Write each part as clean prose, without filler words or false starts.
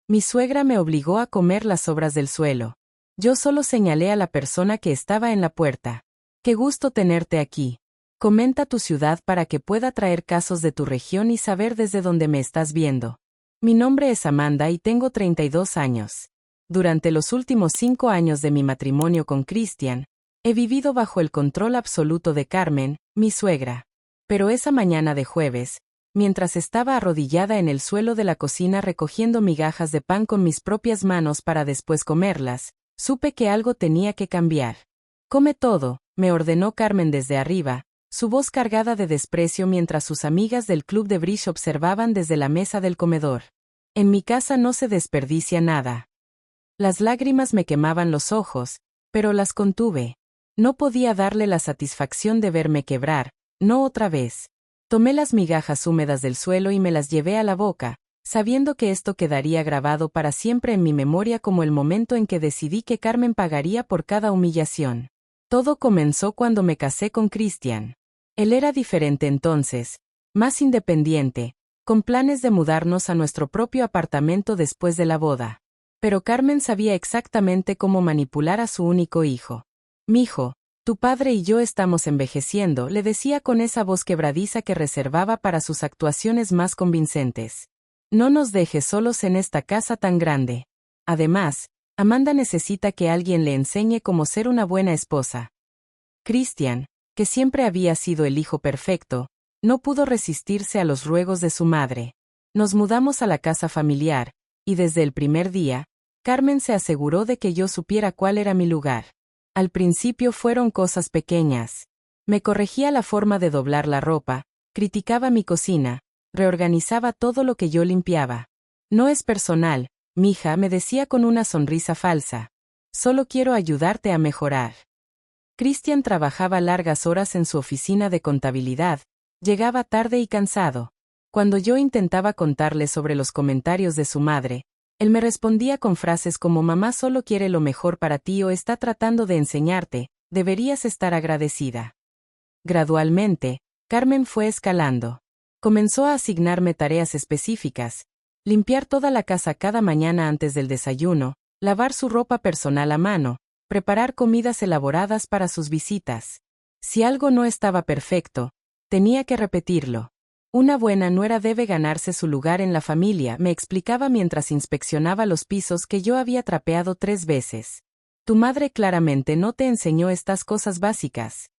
Mi suegra me obligó a comer las sobras del suelo. Yo solo señalé a la persona que estaba en la puerta. Qué gusto tenerte aquí. Comenta tu ciudad para que pueda traer casos de tu región y saber desde dónde me estás viendo. Mi nombre es Amanda y tengo 32 años. Durante los últimos 5 años de mi matrimonio con Christian, he vivido bajo el control absoluto de Carmen, mi suegra. Pero esa mañana de jueves, mientras estaba arrodillada en el suelo de la cocina recogiendo migajas de pan con mis propias manos para después comerlas, supe que algo tenía que cambiar. Come todo, me ordenó Carmen desde arriba, su voz cargada de desprecio mientras sus amigas del club de bridge observaban desde la mesa del comedor. En mi casa no se desperdicia nada. Las lágrimas me quemaban los ojos, pero las contuve. No podía darle la satisfacción de verme quebrar, no otra vez. Tomé las migajas húmedas del suelo y me las llevé a la boca, sabiendo que esto quedaría grabado para siempre en mi memoria como el momento en que decidí que Carmen pagaría por cada humillación. Todo comenzó cuando me casé con Christian. Él era diferente entonces, más independiente, con planes de mudarnos a nuestro propio apartamento después de la boda. Pero Carmen sabía exactamente cómo manipular a su único hijo. «Mijo, tu padre y yo estamos envejeciendo», le decía con esa voz quebradiza que reservaba para sus actuaciones más convincentes. «No nos dejes solos en esta casa tan grande. Además, Amanda necesita que alguien le enseñe cómo ser una buena esposa». Christian, que siempre había sido el hijo perfecto, no pudo resistirse a los ruegos de su madre. Nos mudamos a la casa familiar, y desde el primer día, Carmen se aseguró de que yo supiera cuál era mi lugar. Al principio fueron cosas pequeñas. Me corregía la forma de doblar la ropa, criticaba mi cocina, reorganizaba todo lo que yo limpiaba. «No es personal, mija», me decía con una sonrisa falsa. «Solo quiero ayudarte a mejorar». Christian trabajaba largas horas en su oficina de contabilidad, llegaba tarde y cansado. Cuando yo intentaba contarle sobre los comentarios de su madre, él me respondía con frases como «mamá solo quiere lo mejor para ti» o «está tratando de enseñarte, deberías estar agradecida». Gradualmente, Carmen fue escalando. Comenzó a asignarme tareas específicas: limpiar toda la casa cada mañana antes del desayuno, lavar su ropa personal a mano, preparar comidas elaboradas para sus visitas. Si algo no estaba perfecto, tenía que repetirlo. Una buena nuera debe ganarse su lugar en la familia, me explicaba mientras inspeccionaba los pisos que yo había trapeado 3 veces. Tu madre claramente no te enseñó estas cosas básicas.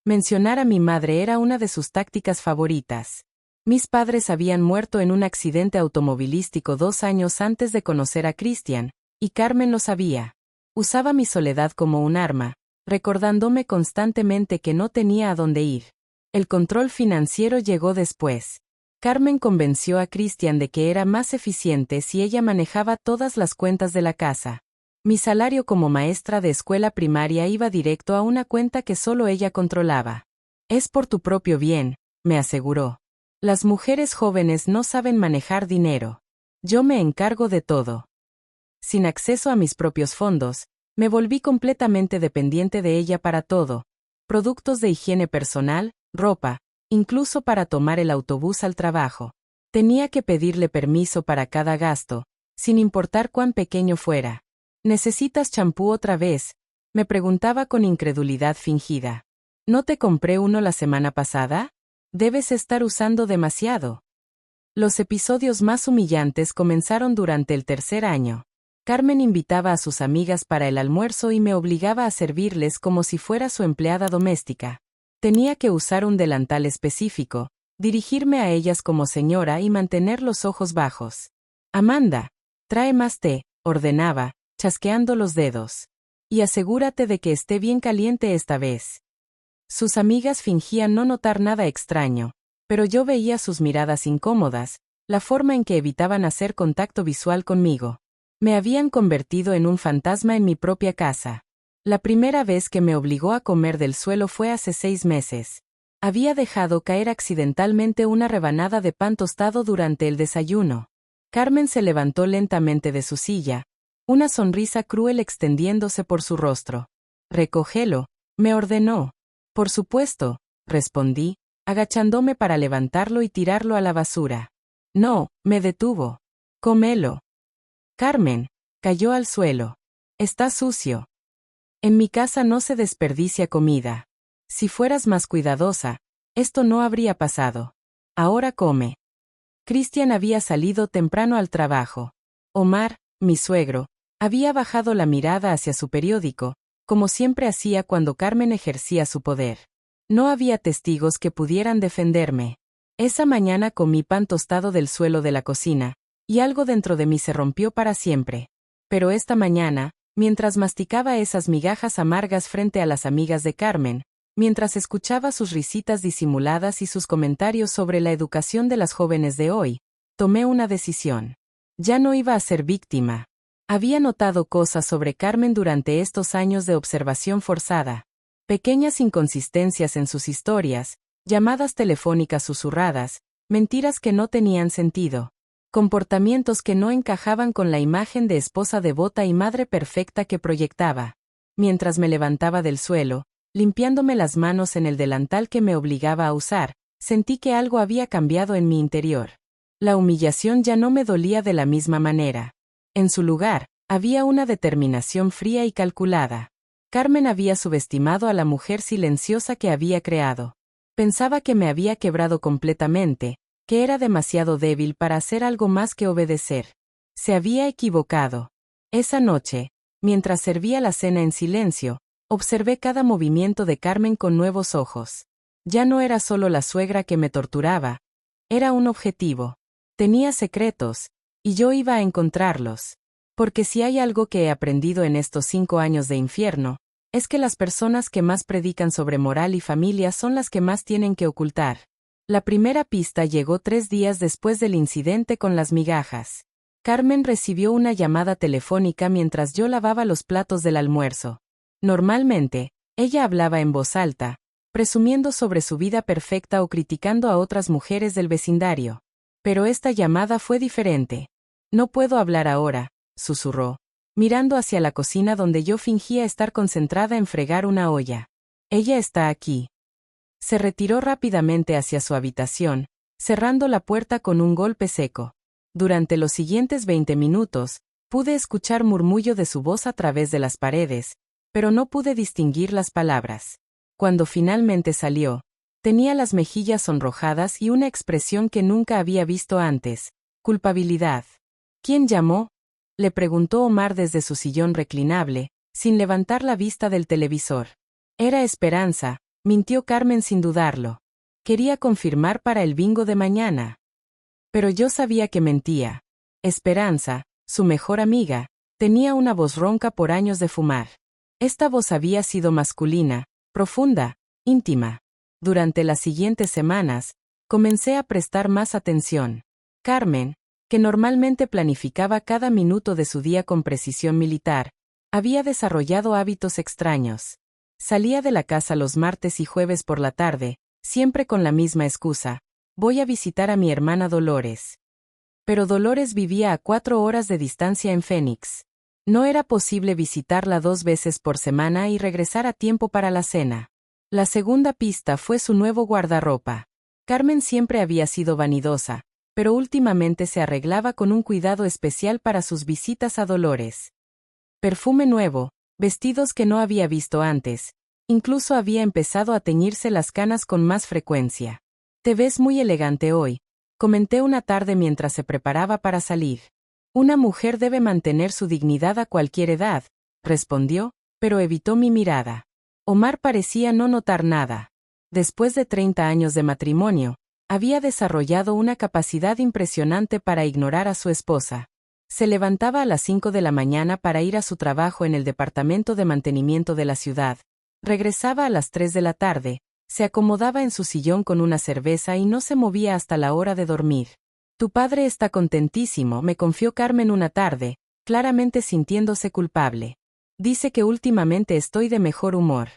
Mencionar a mi madre era una de sus tácticas favoritas. Mis padres habían muerto en un accidente automovilístico 2 años antes de conocer a Christian, y Carmen lo sabía. Usaba mi soledad como un arma, recordándome constantemente que no tenía a dónde ir. El control financiero llegó después. Carmen convenció a Christian de que era más eficiente si ella manejaba todas las cuentas de la casa. Mi salario como maestra de escuela primaria iba directo a una cuenta que solo ella controlaba. «Es por tu propio bien», me aseguró. «Las mujeres jóvenes no saben manejar dinero. Yo me encargo de todo». Sin acceso a mis propios fondos, me volví completamente dependiente de ella para todo: productos de higiene personal, ropa, incluso para tomar el autobús al trabajo. Tenía que pedirle permiso para cada gasto, sin importar cuán pequeño fuera. «¿Necesitas champú otra vez?», me preguntaba con incredulidad fingida. «¿No te compré uno la semana pasada? Debes estar usando demasiado». Los episodios más humillantes comenzaron durante el 3er año. Carmen invitaba a sus amigas para el almuerzo y me obligaba a servirles como si fuera su empleada doméstica. Tenía que usar un delantal específico, dirigirme a ellas como señora y mantener los ojos bajos. «Amanda, trae más té», ordenaba, chasqueando los dedos. «Y asegúrate de que esté bien caliente esta vez». Sus amigas fingían no notar nada extraño, pero yo veía sus miradas incómodas, la forma en que evitaban hacer contacto visual conmigo. Me habían convertido en un fantasma en mi propia casa. La primera vez que me obligó a comer del suelo fue hace 6 meses. Había dejado caer accidentalmente una rebanada de pan tostado durante el desayuno. Carmen se levantó lentamente de su silla, una sonrisa cruel extendiéndose por su rostro. «Recógelo», me ordenó. «Por supuesto», respondí, agachándome para levantarlo y tirarlo a la basura. «No», me detuvo. «Cómelo». Carmen, cayó al suelo. Está sucio. En mi casa no se desperdicia comida. Si fueras más cuidadosa, esto no habría pasado. Ahora come. Cristian había salido temprano al trabajo. Omar, mi suegro, había bajado la mirada hacia su periódico, como siempre hacía cuando Carmen ejercía su poder. No había testigos que pudieran defenderme. Esa mañana comí pan tostado del suelo de la cocina, y algo dentro de mí se rompió para siempre. Pero esta mañana, mientras masticaba esas migajas amargas frente a las amigas de Carmen, mientras escuchaba sus risitas disimuladas y sus comentarios sobre la educación de las jóvenes de hoy, tomé una decisión. Ya no iba a ser víctima. Había notado cosas sobre Carmen durante estos años de observación forzada. Pequeñas inconsistencias en sus historias, llamadas telefónicas susurradas, mentiras que no tenían sentido, comportamientos que no encajaban con la imagen de esposa devota y madre perfecta que proyectaba. Mientras me levantaba del suelo, limpiándome las manos en el delantal que me obligaba a usar, sentí que algo había cambiado en mi interior. La humillación ya no me dolía de la misma manera. En su lugar, había una determinación fría y calculada. Carmen había subestimado a la mujer silenciosa que había creado. Pensaba que me había quebrado completamente, que era demasiado débil para hacer algo más que obedecer. Se había equivocado. Esa noche, mientras servía la cena en silencio, observé cada movimiento de Carmen con nuevos ojos. Ya no era solo la suegra que me torturaba. Era un objetivo. Tenía secretos, y yo iba a encontrarlos. Porque si hay algo que he aprendido en estos 5 años de infierno, es que las personas que más predican sobre moral y familia son las que más tienen que ocultar. La primera pista llegó 3 días después del incidente con las migajas. Carmen recibió una llamada telefónica mientras yo lavaba los platos del almuerzo. Normalmente, ella hablaba en voz alta, presumiendo sobre su vida perfecta o criticando a otras mujeres del vecindario. Pero esta llamada fue diferente. No puedo hablar ahora, susurró, mirando hacia la cocina donde yo fingía estar concentrada en fregar una olla. Ella está aquí. Se retiró rápidamente hacia su habitación, cerrando la puerta con un golpe seco. Durante los siguientes 20 minutos, pude escuchar murmullo de su voz a través de las paredes, pero no pude distinguir las palabras. Cuando finalmente salió, tenía las mejillas sonrojadas y una expresión que nunca había visto antes: culpabilidad. ¿Quién llamó?, le preguntó Omar desde su sillón reclinable, sin levantar la vista del televisor. Era Esperanza, mintió Carmen sin dudarlo. Quería confirmar para el bingo de mañana. Pero yo sabía que mentía. Esperanza, su mejor amiga, tenía una voz ronca por años de fumar. Esta voz había sido masculina, profunda, íntima. Durante las siguientes semanas, comencé a prestar más atención. Carmen, que normalmente planificaba cada minuto de su día con precisión militar, había desarrollado hábitos extraños. Salía de la casa los martes y jueves por la tarde, siempre con la misma excusa: voy a visitar a mi hermana Dolores. Pero Dolores vivía a 4 horas de distancia en Phoenix. No era posible visitarla 2 veces por semana y regresar a tiempo para la cena. La segunda pista fue su nuevo guardarropa. Carmen siempre había sido vanidosa, pero últimamente se arreglaba con un cuidado especial para sus visitas a Dolores. Perfume nuevo, vestidos que no había visto antes, incluso había empezado a teñirse las canas con más frecuencia. «Te ves muy elegante hoy», comenté una tarde mientras se preparaba para salir. «Una mujer debe mantener su dignidad a cualquier edad», respondió, pero evitó mi mirada. Omar parecía no notar nada. Después de 30 años de matrimonio, había desarrollado una capacidad impresionante para ignorar a su esposa. Se levantaba a las 5 de la mañana para ir a su trabajo en el departamento de mantenimiento de la ciudad. Regresaba a las 3 de la tarde, se acomodaba en su sillón con una cerveza y no se movía hasta la hora de dormir. «Tu padre está contentísimo», me confió Carmen una tarde, claramente sintiéndose culpable. «Dice que últimamente estoy de mejor humor».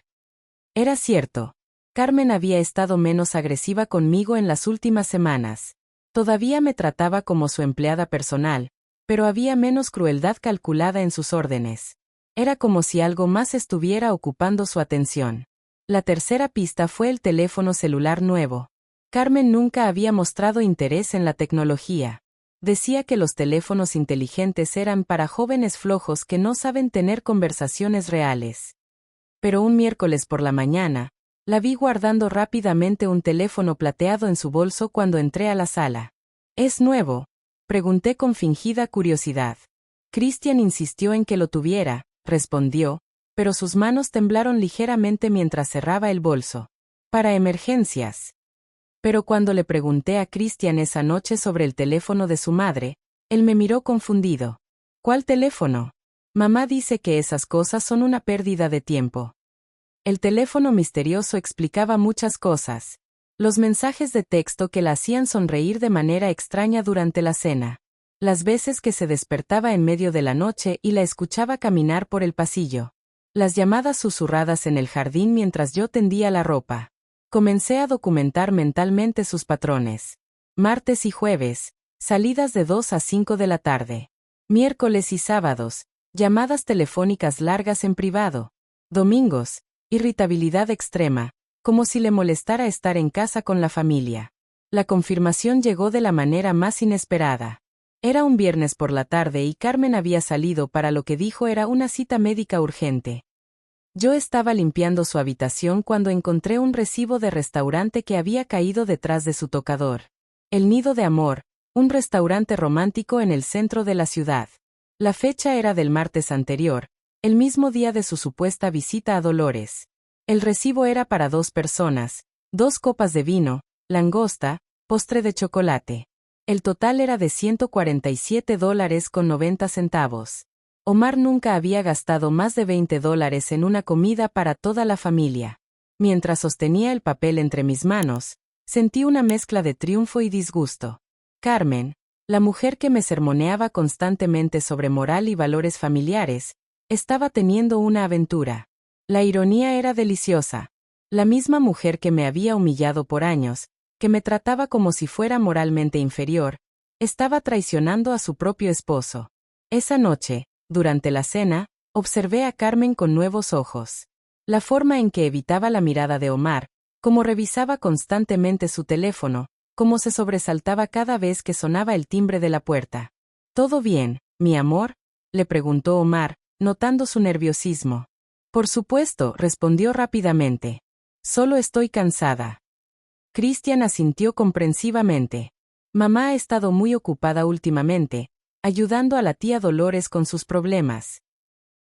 Era cierto. Carmen había estado menos agresiva conmigo en las últimas semanas. Todavía me trataba como su empleada personal, pero había menos crueldad calculada en sus órdenes. Era como si algo más estuviera ocupando su atención. La tercera pista fue el teléfono celular nuevo. Carmen nunca había mostrado interés en la tecnología. Decía que los teléfonos inteligentes eran para jóvenes flojos que no saben tener conversaciones reales. Pero un miércoles por la mañana, la vi guardando rápidamente un teléfono plateado en su bolso cuando entré a la sala. ¿Es nuevo?, pregunté con fingida curiosidad. Christian insistió en que lo tuviera, respondió, pero sus manos temblaron ligeramente mientras cerraba el bolso. Para emergencias. Pero cuando le pregunté a Christian esa noche sobre el teléfono de su madre, él me miró confundido. ¿Cuál teléfono? Mamá dice que esas cosas son una pérdida de tiempo. El teléfono misterioso explicaba muchas cosas. Los mensajes de texto que la hacían sonreír de manera extraña durante la cena. Las veces que se despertaba en medio de la noche y la escuchaba caminar por el pasillo. Las llamadas susurradas en el jardín mientras yo tendía la ropa. Comencé a documentar mentalmente sus patrones. Martes y jueves, salidas de 2 a 5 de la tarde. Miércoles y sábados, llamadas telefónicas largas en privado. Domingos, irritabilidad extrema, como si le molestara estar en casa con la familia. La confirmación llegó de la manera más inesperada. Era un viernes por la tarde y Carmen había salido para lo que dijo era una cita médica urgente. Yo estaba limpiando su habitación cuando encontré un recibo de restaurante que había caído detrás de su tocador. El Nido de Amor, un restaurante romántico en el centro de la ciudad. La fecha era del martes anterior, el mismo día de su supuesta visita a Dolores. El recibo era para 2 personas, 2 copas de vino, langosta, postre de chocolate. El total era de $147.90. Omar nunca había gastado más de $20 en una comida para toda la familia. Mientras sostenía el papel entre mis manos, sentí una mezcla de triunfo y disgusto. Carmen, la mujer que me sermoneaba constantemente sobre moral y valores familiares, estaba teniendo una aventura. La ironía era deliciosa. La misma mujer que me había humillado por años, que me trataba como si fuera moralmente inferior, estaba traicionando a su propio esposo. Esa noche, durante la cena, observé a Carmen con nuevos ojos. La forma en que evitaba la mirada de Omar, cómo revisaba constantemente su teléfono, cómo se sobresaltaba cada vez que sonaba el timbre de la puerta. ¿Todo bien, mi amor?, le preguntó Omar, notando su nerviosismo. Por supuesto, respondió rápidamente. Solo estoy cansada. Christian asintió comprensivamente. Mamá ha estado muy ocupada últimamente, ayudando a la tía Dolores con sus problemas.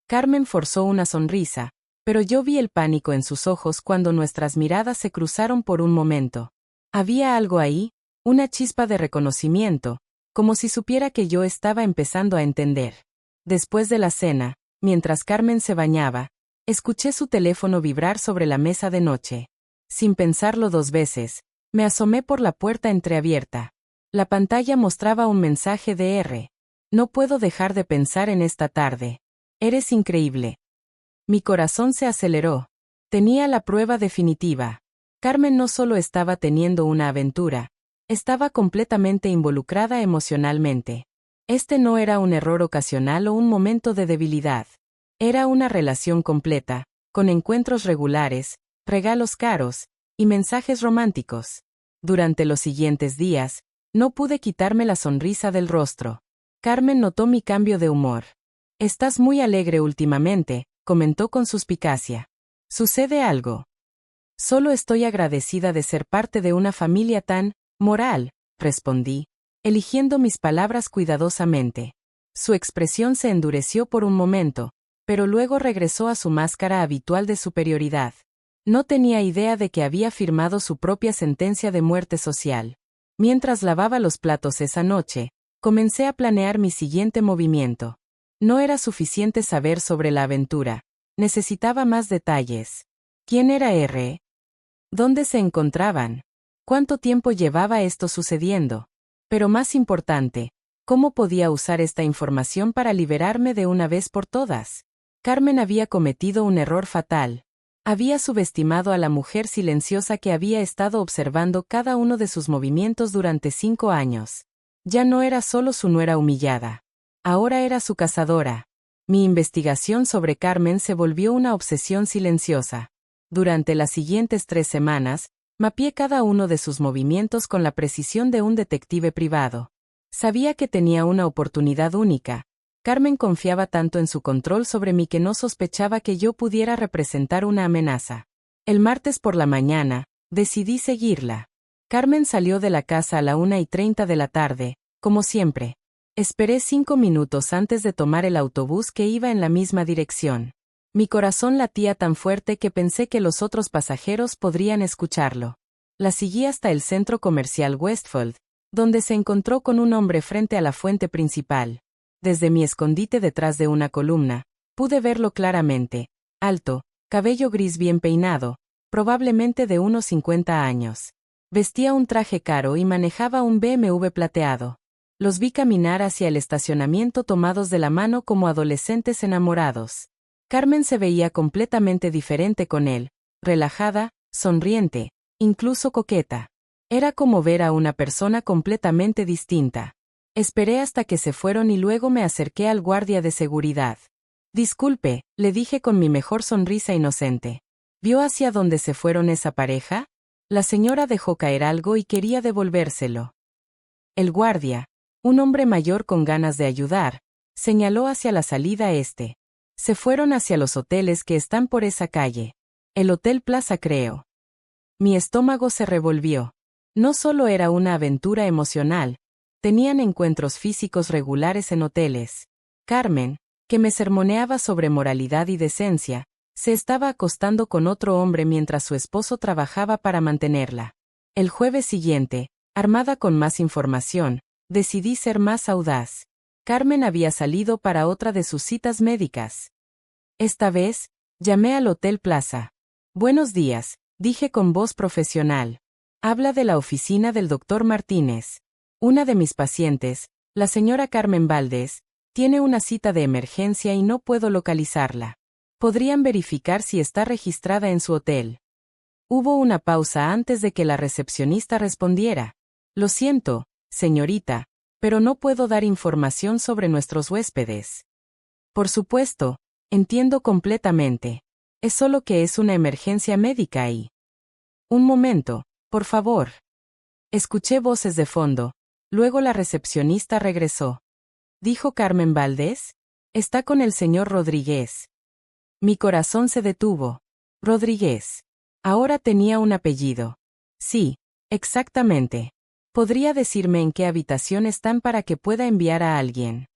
Carmen forzó una sonrisa, pero yo vi el pánico en sus ojos cuando nuestras miradas se cruzaron por un momento. Había algo ahí, una chispa de reconocimiento, como si supiera que yo estaba empezando a entender. Después de la cena, mientras Carmen se bañaba, escuché su teléfono vibrar sobre la mesa de noche. Sin pensarlo 2 veces, me asomé por la puerta entreabierta. La pantalla mostraba un mensaje de R. No puedo dejar de pensar en esta tarde. Eres increíble. Mi corazón se aceleró. Tenía la prueba definitiva. Carmen no solo estaba teniendo una aventura, estaba completamente involucrada emocionalmente. Este no era un error ocasional o un momento de debilidad. Era una relación completa, con encuentros regulares, regalos caros, y mensajes románticos. Durante los siguientes días, no pude quitarme la sonrisa del rostro. Carmen notó mi cambio de humor. Estás muy alegre últimamente, comentó con suspicacia. ¿Sucede algo? Solo estoy agradecida de ser parte de una familia tan moral, respondí, eligiendo mis palabras cuidadosamente. Su expresión se endureció por un momento, pero luego regresó a su máscara habitual de superioridad. No tenía idea de que había firmado su propia sentencia de muerte social. Mientras lavaba los platos esa noche, comencé a planear mi siguiente movimiento. No era suficiente saber sobre la aventura, necesitaba más detalles. ¿Quién era R? ¿Dónde se encontraban? ¿Cuánto tiempo llevaba esto sucediendo? Pero más importante, ¿cómo podía usar esta información para liberarme de una vez por todas? Carmen había cometido un error fatal. Había subestimado a la mujer silenciosa que había estado observando cada uno de sus movimientos durante 5 años. Ya no era solo su nuera humillada. Ahora era su cazadora. Mi investigación sobre Carmen se volvió una obsesión silenciosa. Durante las siguientes 3 semanas, mapeé cada uno de sus movimientos con la precisión de un detective privado. Sabía que tenía una oportunidad única. Carmen confiaba tanto en su control sobre mí que no sospechaba que yo pudiera representar una amenaza. El martes por la mañana, decidí seguirla. Carmen salió de la casa a la 1:30 de la tarde, como siempre. Esperé 5 minutos antes de tomar el autobús que iba en la misma dirección. Mi corazón latía tan fuerte que pensé que los otros pasajeros podrían escucharlo. La seguí hasta el centro comercial Westfield, donde se encontró con un hombre frente a la fuente principal. Desde mi escondite detrás de una columna, pude verlo claramente, alto, cabello gris bien peinado, probablemente de unos 50 años. Vestía un traje caro y manejaba un BMW plateado. Los vi caminar hacia el estacionamiento tomados de la mano como adolescentes enamorados. Carmen se veía completamente diferente con él, relajada, sonriente, incluso coqueta. Era como ver a una persona completamente distinta. Esperé hasta que se fueron y luego me acerqué al guardia de seguridad. Disculpe, le dije con mi mejor sonrisa inocente. ¿Vio hacia dónde se fueron esa pareja? La señora dejó caer algo y quería devolvérselo. El guardia, un hombre mayor con ganas de ayudar, señaló hacia la salida este. Se fueron hacia los hoteles que están por esa calle. El Hotel Plaza, creo. Mi estómago se revolvió. No solo era una aventura emocional, tenían encuentros físicos regulares en hoteles. Carmen, que me sermoneaba sobre moralidad y decencia, se estaba acostando con otro hombre mientras su esposo trabajaba para mantenerla. El jueves siguiente, armada con más información, decidí ser más audaz. Carmen había salido para otra de sus citas médicas. Esta vez, llamé al Hotel Plaza. Buenos días, dije con voz profesional. Habla de la oficina del doctor Martínez. Una de mis pacientes, la señora Carmen Valdés, tiene una cita de emergencia y no puedo localizarla. ¿Podrían verificar si está registrada en su hotel? Hubo una pausa antes de que la recepcionista respondiera. Lo siento, señorita, pero no puedo dar información sobre nuestros huéspedes. Por supuesto, entiendo completamente. Es solo que es una emergencia médica y... Un momento, por favor. Escuché voces de fondo. Luego la recepcionista regresó. ¿Dijo Carmen Valdés? Está con el señor Rodríguez. Mi corazón se detuvo. Rodríguez. Ahora tenía un apellido. Sí, exactamente. ¿Podría decirme en qué habitación están para que pueda enviar a alguien?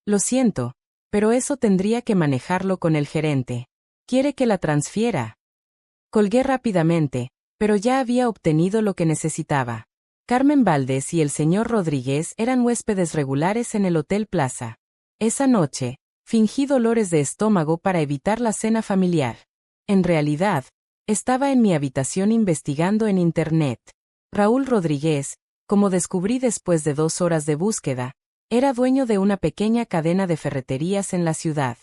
Lo siento, pero eso tendría que manejarlo con el gerente. ¿Quiere que la transfiera? Colgué rápidamente, pero ya había obtenido lo que necesitaba. Carmen Valdés y el señor Rodríguez eran huéspedes regulares en el Hotel Plaza. Esa noche, fingí dolores de estómago para evitar la cena familiar. En realidad, estaba en mi habitación investigando en Internet. Raúl Rodríguez, como descubrí después de 2 horas de búsqueda, era dueño de una pequeña cadena de ferreterías en la ciudad.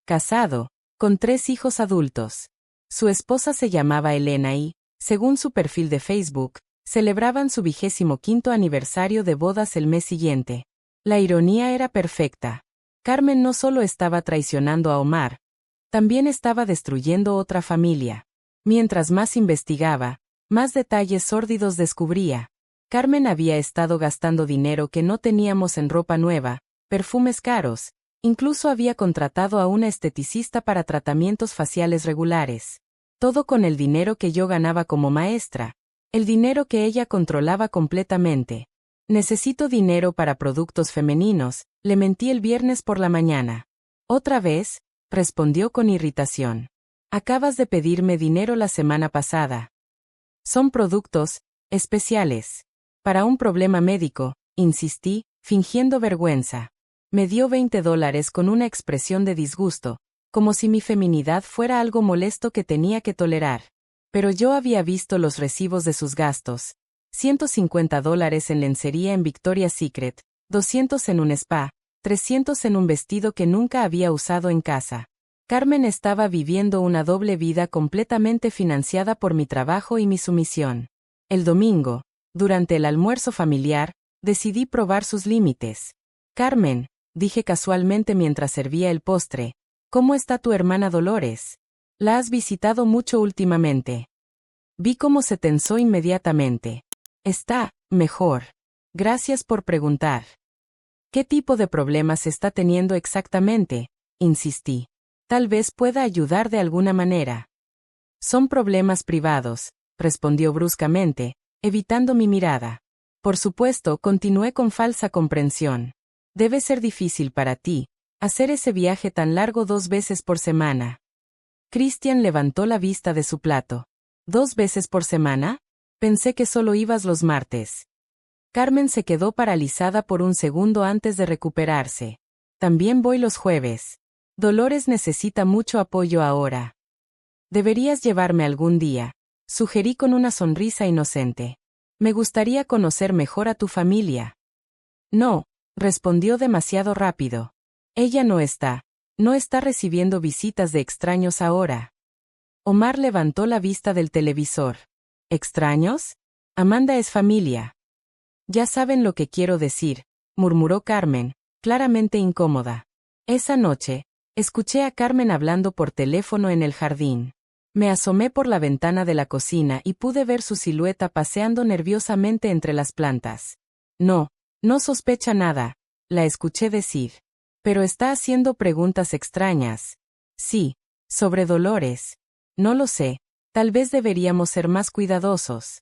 Casado, con 3 hijos adultos. Su esposa se llamaba Elena y, según su perfil de Facebook, celebraban su 25º aniversario de bodas el mes siguiente. La ironía era perfecta. Carmen no solo estaba traicionando a Omar, también estaba destruyendo otra familia. Mientras más investigaba, más detalles sórdidos descubría. Carmen había estado gastando dinero que no teníamos en ropa nueva, perfumes caros, incluso había contratado a una esteticista para tratamientos faciales regulares. Todo con el dinero que yo ganaba como maestra, el dinero que ella controlaba completamente. Necesito dinero para productos femeninos, le mentí el viernes por la mañana. ¿Otra vez?, respondió con irritación. Acabas de pedirme dinero la semana pasada. Son productos especiales. Para un problema médico, insistí, fingiendo vergüenza. Me dio $20 con una expresión de disgusto, como si mi feminidad fuera algo molesto que tenía que tolerar. Pero yo había visto los recibos de sus gastos. $150 en lencería en Victoria's Secret, 200 en un spa, 300 en un vestido que nunca había usado en casa. Carmen estaba viviendo una doble vida completamente financiada por mi trabajo y mi sumisión. El domingo, durante el almuerzo familiar, decidí probar sus límites. Carmen, dije casualmente mientras servía el postre, ¿cómo está tu hermana Dolores? ¿La has visitado mucho últimamente? Vi cómo se tensó inmediatamente. Está mejor. Gracias por preguntar. ¿Qué tipo de problemas está teniendo exactamente? Insistí. Tal vez pueda ayudar de alguna manera. Son problemas privados, respondió bruscamente, evitando mi mirada. Por supuesto, continué con falsa comprensión. Debe ser difícil para ti, hacer ese viaje tan largo 2 veces por semana. Christian levantó la vista de su plato. ¿2 veces por semana? Pensé que solo ibas los martes. Carmen se quedó paralizada por un segundo antes de recuperarse. También voy los jueves. Dolores necesita mucho apoyo ahora. Deberías llevarme algún día, sugerí con una sonrisa inocente. Me gustaría conocer mejor a tu familia. No, respondió demasiado rápido. Ella no está recibiendo visitas de extraños ahora. Omar levantó la vista del televisor. ¿Extraños? Amanda es familia. Ya saben lo que quiero decir, murmuró Carmen, claramente incómoda. Esa noche, escuché a Carmen hablando por teléfono en el jardín. Me asomé por la ventana de la cocina y pude ver su silueta paseando nerviosamente entre las plantas. No sospecha nada, la escuché decir. Pero está haciendo preguntas extrañas. Sí, sobre Dolores. No lo sé, tal vez deberíamos ser más cuidadosos.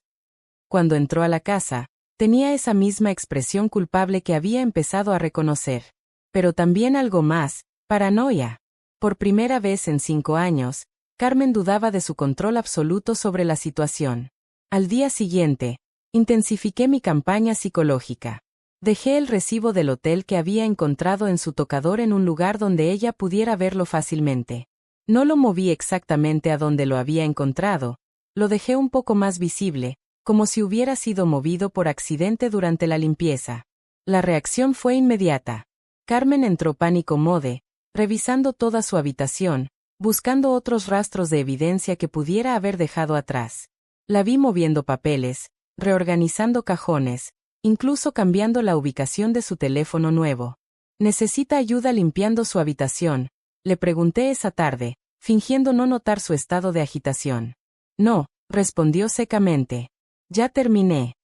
Cuando entró a la casa, tenía esa misma expresión culpable que había empezado a reconocer. Pero también algo más, paranoia. Por primera vez en 5 años, Carmen dudaba de su control absoluto sobre la situación. Al día siguiente, intensifiqué mi campaña psicológica. Dejé el recibo del hotel que había encontrado en su tocador en un lugar donde ella pudiera verlo fácilmente. No lo moví exactamente a donde lo había encontrado, lo dejé un poco más visible, como si hubiera sido movido por accidente durante la limpieza. La reacción fue inmediata. Carmen entró pánico mode, revisando toda su habitación, buscando otros rastros de evidencia que pudiera haber dejado atrás. La vi moviendo papeles, reorganizando cajones, incluso cambiando la ubicación de su teléfono nuevo. ¿Necesita ayuda limpiando su habitación?, le pregunté esa tarde, fingiendo no notar su estado de agitación. No, respondió secamente. Ya terminé.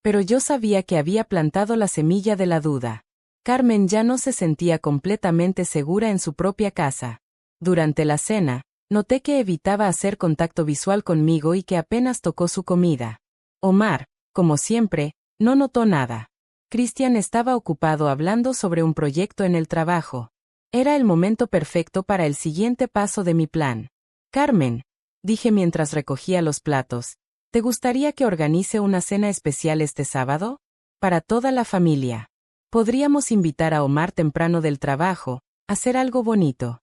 Pero yo sabía que había plantado la semilla de la duda. Carmen ya no se sentía completamente segura en su propia casa. Durante la cena, noté que evitaba hacer contacto visual conmigo y que apenas tocó su comida. Omar, como siempre, no notó nada. Christian estaba ocupado hablando sobre un proyecto en el trabajo. Era el momento perfecto para el siguiente paso de mi plan. Carmen, dije mientras recogía los platos, ¿te gustaría que organice una cena especial este sábado? Para toda la familia. Podríamos invitar a Omar temprano del trabajo, hacer algo bonito.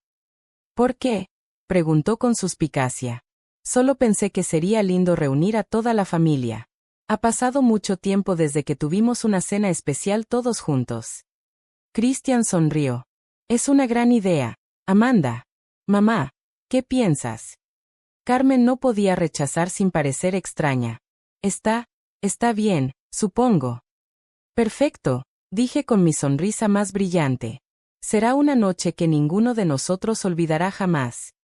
¿Por qué?, preguntó con suspicacia. Solo pensé que sería lindo reunir a toda la familia. Ha pasado mucho tiempo desde que tuvimos una cena especial todos juntos. Christian sonrió. Es una gran idea, Amanda. Mamá, ¿qué piensas? Carmen no podía rechazar sin parecer extraña. Está bien, supongo. Perfecto, dije con mi sonrisa más brillante. Será una noche que ninguno de nosotros olvidará jamás.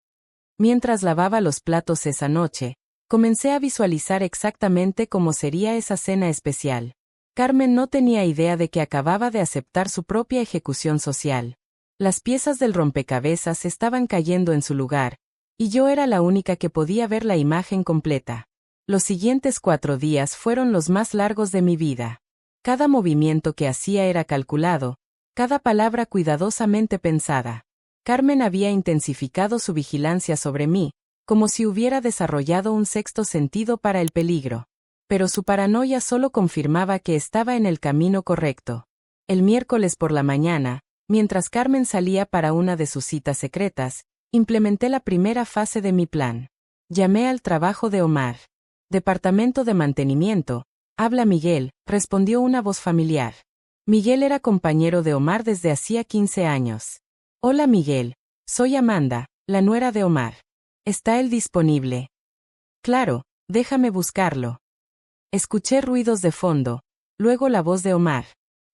Mientras lavaba los platos esa noche, comencé a visualizar exactamente cómo sería esa cena especial. Carmen no tenía idea de que acababa de aceptar su propia ejecución social. Las piezas del rompecabezas estaban cayendo en su lugar, y yo era la única que podía ver la imagen completa. Los siguientes 4 días fueron los más largos de mi vida. Cada movimiento que hacía era calculado, cada palabra cuidadosamente pensada. Carmen había intensificado su vigilancia sobre mí, como si hubiera desarrollado un sexto sentido para el peligro. Pero su paranoia solo confirmaba que estaba en el camino correcto. El miércoles por la mañana, mientras Carmen salía para una de sus citas secretas, implementé la primera fase de mi plan. Llamé al trabajo de Omar. Departamento de mantenimiento. Habla Miguel, respondió una voz familiar. Miguel era compañero de Omar desde hacía 15 años. Hola Miguel, soy Amanda, la nuera de Omar. ¿Está él disponible? Claro, déjame buscarlo. Escuché ruidos de fondo, luego la voz de Omar.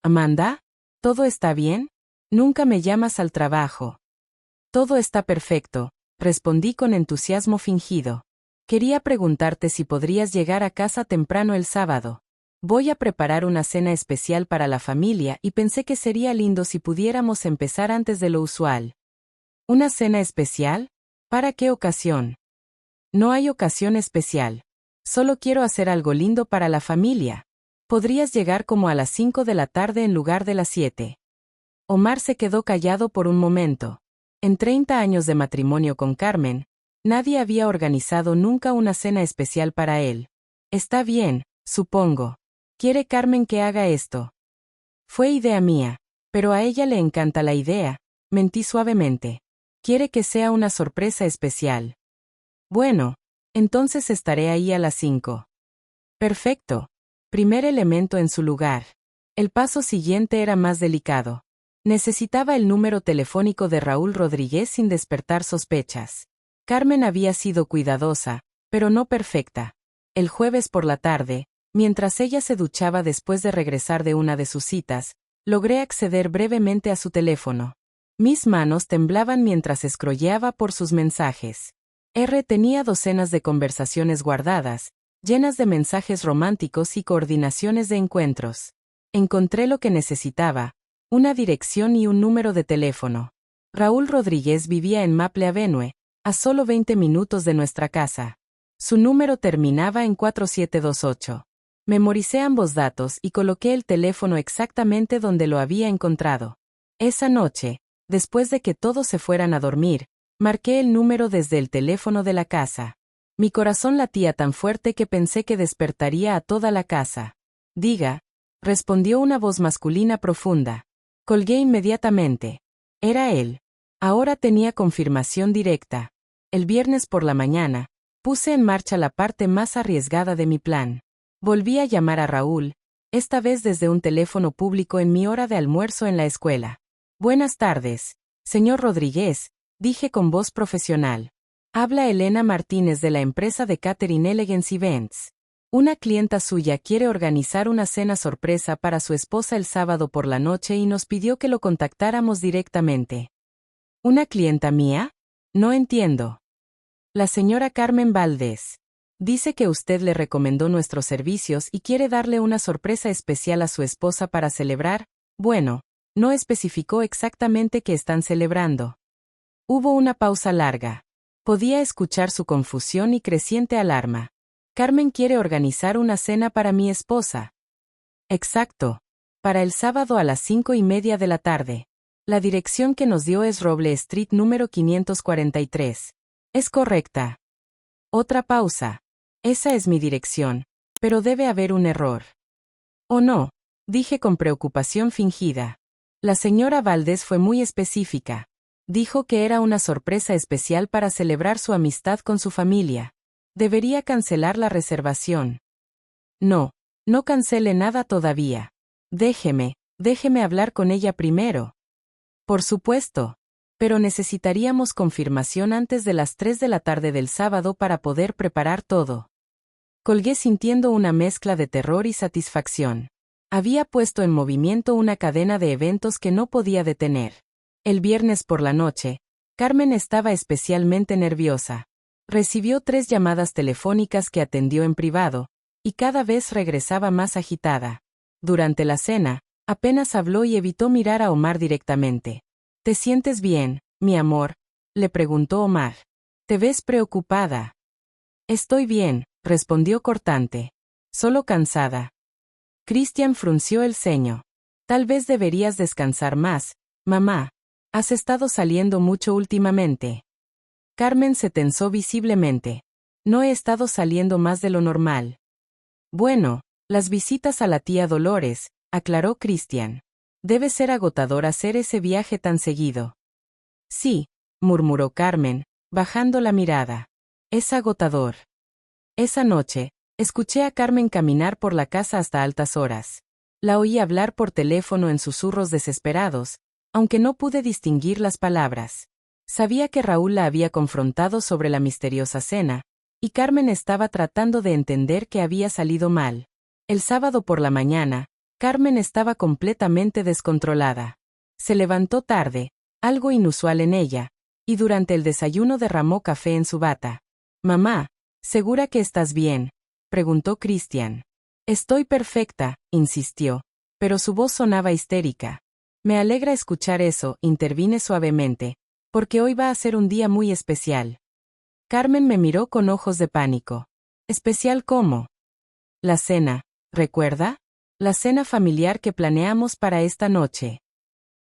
Amanda, ¿todo está bien? Nunca me llamas al trabajo. Todo está perfecto, respondí con entusiasmo fingido. Quería preguntarte si podrías llegar a casa temprano el sábado. Voy a preparar una cena especial para la familia y pensé que sería lindo si pudiéramos empezar antes de lo usual. ¿Una cena especial? ¿Para qué ocasión? No hay ocasión especial. Solo quiero hacer algo lindo para la familia. Podrías llegar como a las 5 de la tarde en lugar de las 7. Omar se quedó callado por un momento. En 30 años de matrimonio con Carmen, nadie había organizado nunca una cena especial para él. Está bien, supongo. ¿Quiere Carmen que haga esto? Fue idea mía, pero a ella le encanta la idea, mentí suavemente. Quiere que sea una sorpresa especial. Bueno, entonces estaré ahí a las 5. Perfecto. Primer elemento en su lugar. El paso siguiente era más delicado. Necesitaba el número telefónico de Raúl Rodríguez sin despertar sospechas. Carmen había sido cuidadosa, pero no perfecta. El jueves por la tarde, mientras ella se duchaba después de regresar de una de sus citas, logré acceder brevemente a su teléfono. Mis manos temblaban mientras scrolleaba por sus mensajes. Tenía docenas de conversaciones guardadas, llenas de mensajes románticos y coordinaciones de encuentros. Encontré lo que necesitaba, una dirección y un número de teléfono. Raúl Rodríguez vivía en Maple Avenue, a solo 20 minutos de nuestra casa. Su número terminaba en 4728. Memoricé ambos datos y coloqué el teléfono exactamente donde lo había encontrado. Esa noche, después de que todos se fueran a dormir, marqué el número desde el teléfono de la casa. Mi corazón latía tan fuerte que pensé que despertaría a toda la casa. Diga, respondió una voz masculina profunda. Colgué inmediatamente. Era él. Ahora tenía confirmación directa. El viernes por la mañana, puse en marcha la parte más arriesgada de mi plan. Volví a llamar a Raúl, esta vez desde un teléfono público en mi hora de almuerzo en la escuela. Buenas tardes, señor Rodríguez, dije con voz profesional. Habla Elena Martínez de la empresa de Catering Elegance Events. Una clienta suya quiere organizar una cena sorpresa para su esposa el sábado por la noche y nos pidió que lo contactáramos directamente. ¿Una clienta mía? No entiendo. La señora Carmen Valdés. Dice que usted le recomendó nuestros servicios y quiere darle una sorpresa especial a su esposa para celebrar. Bueno, no especificó exactamente qué están celebrando. Hubo una pausa larga. Podía escuchar su confusión y creciente alarma. Carmen quiere organizar una cena para mi esposa. Exacto. Para el sábado a las 5:30 de la tarde. La dirección que nos dio es Roble Street número 543. Es correcta. Otra pausa. Esa es mi dirección, pero debe haber un error. ¿O no? Dije con preocupación fingida. La señora Valdés fue muy específica. Dijo que era una sorpresa especial para celebrar su amistad con su familia. Debería cancelar la reservación. No, no cancele nada todavía. Déjeme hablar con ella primero. Por supuesto. Pero necesitaríamos confirmación antes de las 3 de la tarde del sábado para poder preparar todo. Colgué sintiendo una mezcla de terror y satisfacción. Había puesto en movimiento una cadena de eventos que no podía detener. El viernes por la noche, Carmen estaba especialmente nerviosa. Recibió 3 llamadas telefónicas que atendió en privado, y cada vez regresaba más agitada. Durante la cena, apenas habló y evitó mirar a Omar directamente. ¿Te sientes bien, mi amor?, le preguntó Omar. ¿Te ves preocupada? Estoy bien, respondió cortante. Solo cansada. Christian frunció el ceño. Tal vez deberías descansar más, mamá. Has estado saliendo mucho últimamente. Carmen se tensó visiblemente. No he estado saliendo más de lo normal. Bueno, las visitas a la tía Dolores, aclaró Christian. Debe ser agotador hacer ese viaje tan seguido. Sí, murmuró Carmen, bajando la mirada. Es agotador. Esa noche, escuché a Carmen caminar por la casa hasta altas horas. La oí hablar por teléfono en susurros desesperados, aunque no pude distinguir las palabras. Sabía que Raúl la había confrontado sobre la misteriosa cena, y Carmen estaba tratando de entender que había salido mal. El sábado por la mañana, Carmen estaba completamente descontrolada. Se levantó tarde, algo inusual en ella, y durante el desayuno derramó café en su bata. Mamá, ¿segura que estás bien?, preguntó Christian. Estoy perfecta, insistió, pero su voz sonaba histérica. Me alegra escuchar eso, intervine suavemente, porque hoy va a ser un día muy especial. Carmen me miró con ojos de pánico. ¿Especial cómo? La cena, ¿recuerda? La cena familiar que planeamos para esta noche.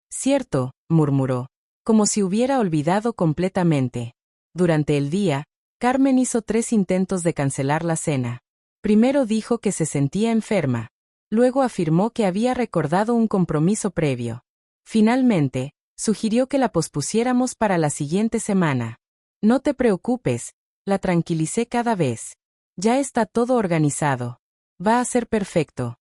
Cierto, murmuró, como si hubiera olvidado completamente. Durante el día, Carmen hizo 3 intentos de cancelar la cena. Primero dijo que se sentía enferma. Luego afirmó que había recordado un compromiso previo. Finalmente, sugirió que la pospusiéramos para la siguiente semana. No te preocupes, la tranquilicé cada vez. Ya está todo organizado. Va a ser perfecto.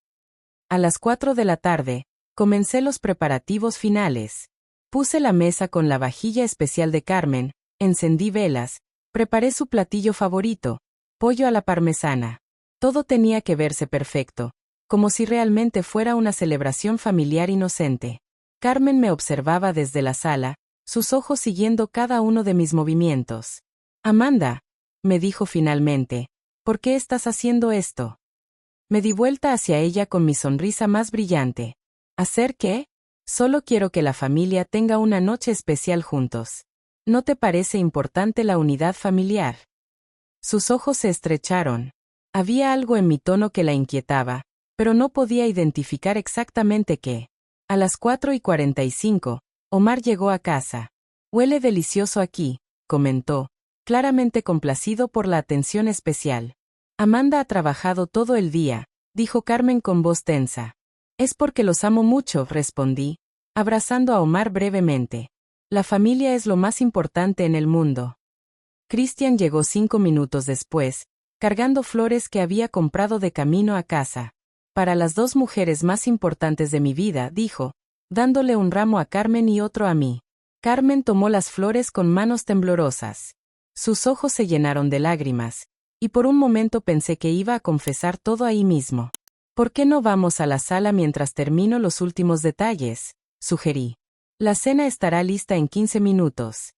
A las 4 de la tarde, comencé los preparativos finales. Puse la mesa con la vajilla especial de Carmen, encendí velas, preparé su platillo favorito, pollo a la parmesana. Todo tenía que verse perfecto, como si realmente fuera una celebración familiar inocente. Carmen me observaba desde la sala, sus ojos siguiendo cada uno de mis movimientos. Amanda, me dijo finalmente, ¿por qué estás haciendo esto? Me di vuelta hacia ella con mi sonrisa más brillante. ¿Hacer qué? Solo quiero que la familia tenga una noche especial juntos. ¿No te parece importante la unidad familiar? Sus ojos se estrecharon. Había algo en mi tono que la inquietaba, pero no podía identificar exactamente qué. A las 4:45, Omar llegó a casa. Huele delicioso aquí, comentó, claramente complacido por la atención especial. Amanda ha trabajado todo el día, dijo Carmen con voz tensa. Es porque los amo mucho, respondí, abrazando a Omar brevemente. La familia es lo más importante en el mundo. Christian llegó 5 minutos después, cargando flores que había comprado de camino a casa. Para las 2 mujeres más importantes de mi vida, dijo, dándole un ramo a Carmen y otro a mí. Carmen tomó las flores con manos temblorosas. Sus ojos se llenaron de lágrimas, y por un momento pensé que iba a confesar todo ahí mismo. ¿Por qué no vamos a la sala mientras termino los últimos detalles? Sugerí. La cena estará lista en 15 minutos.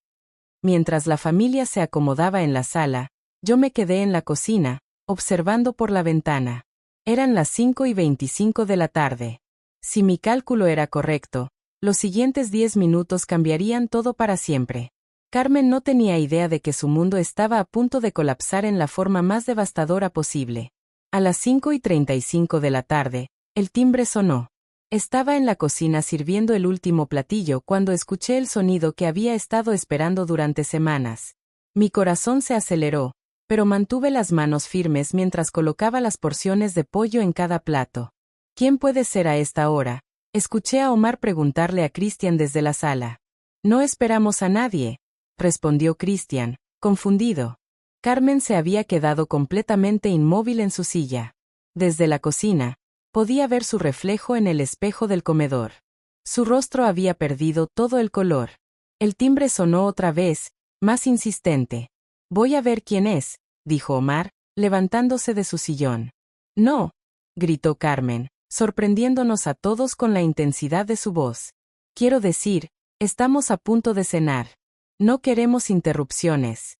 Mientras la familia se acomodaba en la sala, yo me quedé en la cocina, observando por la ventana. Eran las 5:25 de la tarde. Si mi cálculo era correcto, los siguientes 10 minutos cambiarían todo para siempre. Carmen no tenía idea de que su mundo estaba a punto de colapsar en la forma más devastadora posible. A las 5:35 de la tarde, el timbre sonó. Estaba en la cocina sirviendo el último platillo cuando escuché el sonido que había estado esperando durante semanas. Mi corazón se aceleró, pero mantuve las manos firmes mientras colocaba las porciones de pollo en cada plato. ¿Quién puede ser a esta hora? Escuché a Omar preguntarle a Christian desde la sala. No esperamos a nadie, respondió Christian, confundido. Carmen se había quedado completamente inmóvil en su silla. Desde la cocina, podía ver su reflejo en el espejo del comedor. Su rostro había perdido todo el color. El timbre sonó otra vez, más insistente. Voy a ver quién es, dijo Omar, levantándose de su sillón. No, gritó Carmen, sorprendiéndonos a todos con la intensidad de su voz. Quiero decir, estamos a punto de cenar. No queremos interrupciones.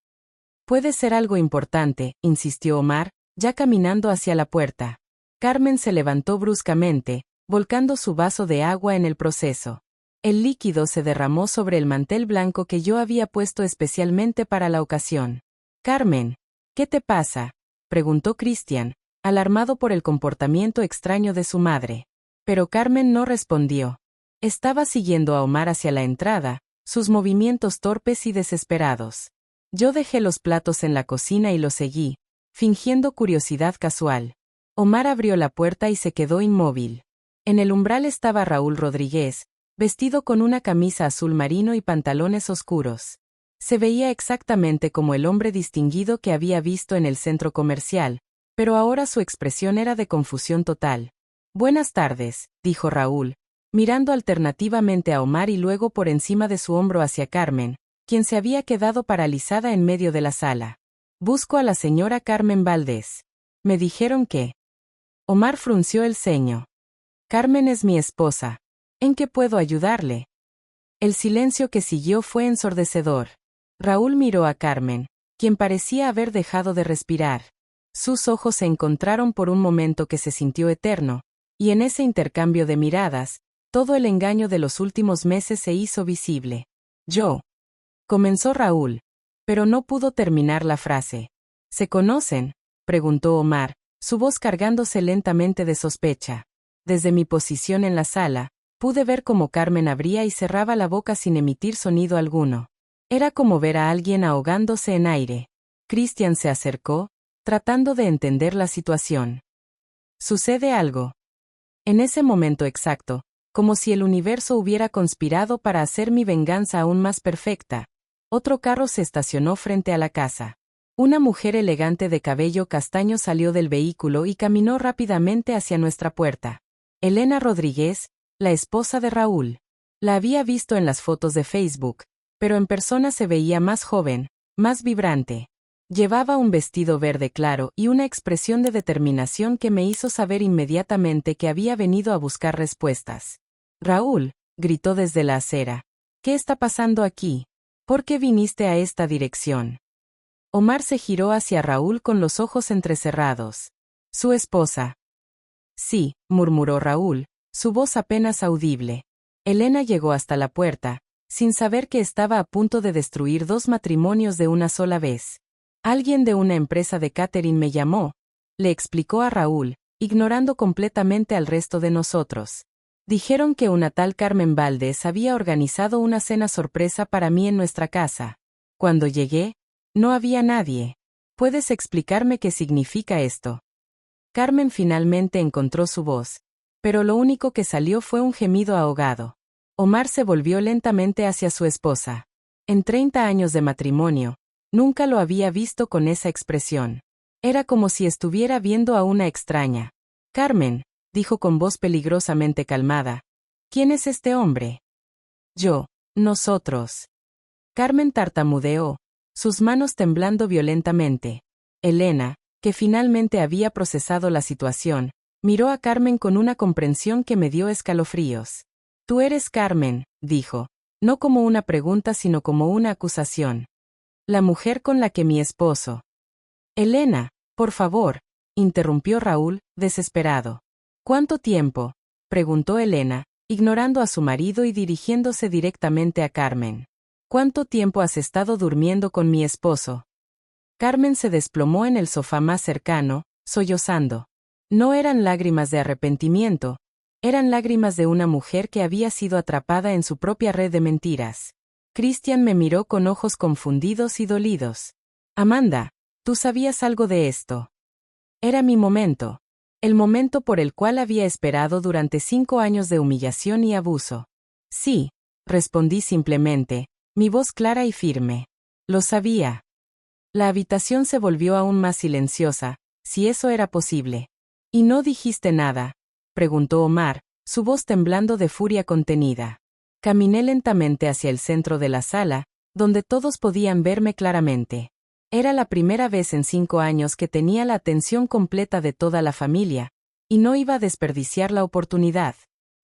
Puede ser algo importante, insistió Omar, ya caminando hacia la puerta. Carmen se levantó bruscamente, volcando su vaso de agua en el proceso. El líquido se derramó sobre el mantel blanco que yo había puesto especialmente para la ocasión. Carmen, ¿qué te pasa?, preguntó Christian, alarmado por el comportamiento extraño de su madre. Pero Carmen no respondió. Estaba siguiendo a Omar hacia la entrada, sus movimientos torpes y desesperados. Yo dejé los platos en la cocina y lo seguí, fingiendo curiosidad casual. Omar abrió la puerta y se quedó inmóvil. En el umbral estaba Raúl Rodríguez, vestido con una camisa azul marino y pantalones oscuros. Se veía exactamente como el hombre distinguido que había visto en el centro comercial, pero ahora su expresión era de confusión total. Buenas tardes, dijo Raúl, mirando alternativamente a Omar y luego por encima de su hombro hacia Carmen, quien se había quedado paralizada en medio de la sala. Busco a la señora Carmen Valdés. Me dijeron que... Omar frunció el ceño. Carmen es mi esposa. ¿En qué puedo ayudarle? El silencio que siguió fue ensordecedor. Raúl miró a Carmen, quien parecía haber dejado de respirar. Sus ojos se encontraron por un momento que se sintió eterno, y en ese intercambio de miradas, todo el engaño de los últimos meses se hizo visible. Yo. Comenzó Raúl, pero no pudo terminar la frase. ¿Se conocen?, preguntó Omar, su voz cargándose lentamente de sospecha. Desde mi posición en la sala, pude ver cómo Carmen abría y cerraba la boca sin emitir sonido alguno. Era como ver a alguien ahogándose en aire. Christian se acercó, tratando de entender la situación. ¿Sucede algo? En ese momento exacto, como si el universo hubiera conspirado para hacer mi venganza aún más perfecta, otro carro se estacionó frente a la casa. Una mujer elegante de cabello castaño salió del vehículo y caminó rápidamente hacia nuestra puerta. Elena Rodríguez, la esposa de Raúl. La había visto en las fotos de Facebook, pero en persona se veía más joven, más vibrante. Llevaba un vestido verde claro y una expresión de determinación que me hizo saber inmediatamente que había venido a buscar respuestas. Raúl, gritó desde la acera. ¿Qué está pasando aquí? ¿Por qué viniste a esta dirección? Omar se giró hacia Raúl con los ojos entrecerrados. Su esposa. Sí, murmuró Raúl, su voz apenas audible. Elena llegó hasta la puerta, sin saber que estaba a punto de destruir 2 matrimonios de una sola vez. Alguien de una empresa de catering me llamó, le explicó a Raúl, ignorando completamente al resto de nosotros. Dijeron que una tal Carmen Valdés había organizado una cena sorpresa para mí en nuestra casa. Cuando llegué, no había nadie. ¿Puedes explicarme qué significa esto? Carmen finalmente encontró su voz, pero lo único que salió fue un gemido ahogado. Omar se volvió lentamente hacia su esposa. En 30 años de matrimonio, nunca lo había visto con esa expresión. Era como si estuviera viendo a una extraña. Carmen, dijo con voz peligrosamente calmada. ¿Quién es este hombre? Yo, nosotros. Carmen tartamudeó, sus manos temblando violentamente. Elena, que finalmente había procesado la situación, miró a Carmen con una comprensión que me dio escalofríos. Tú eres Carmen, dijo, no como una pregunta sino como una acusación. La mujer con la que mi esposo. Elena, por favor, interrumpió Raúl, desesperado. ¿Cuánto tiempo?, preguntó Elena, ignorando a su marido y dirigiéndose directamente a Carmen. ¿Cuánto tiempo has estado durmiendo con mi esposo? Carmen se desplomó en el sofá más cercano, sollozando. No eran lágrimas de arrepentimiento, eran lágrimas de una mujer que había sido atrapada en su propia red de mentiras. Christian me miró con ojos confundidos y dolidos. Amanda, tú sabías algo de esto. Era mi momento. El momento por el cual había esperado durante 5 años de humillación y abuso. Sí, respondí simplemente, mi voz clara y firme. Lo sabía. La habitación se volvió aún más silenciosa, si eso era posible. ¿Y no dijiste nada?, preguntó Omar, su voz temblando de furia contenida. Caminé lentamente hacia el centro de la sala, donde todos podían verme claramente. Era la primera vez en 5 años que tenía la atención completa de toda la familia, y no iba a desperdiciar la oportunidad.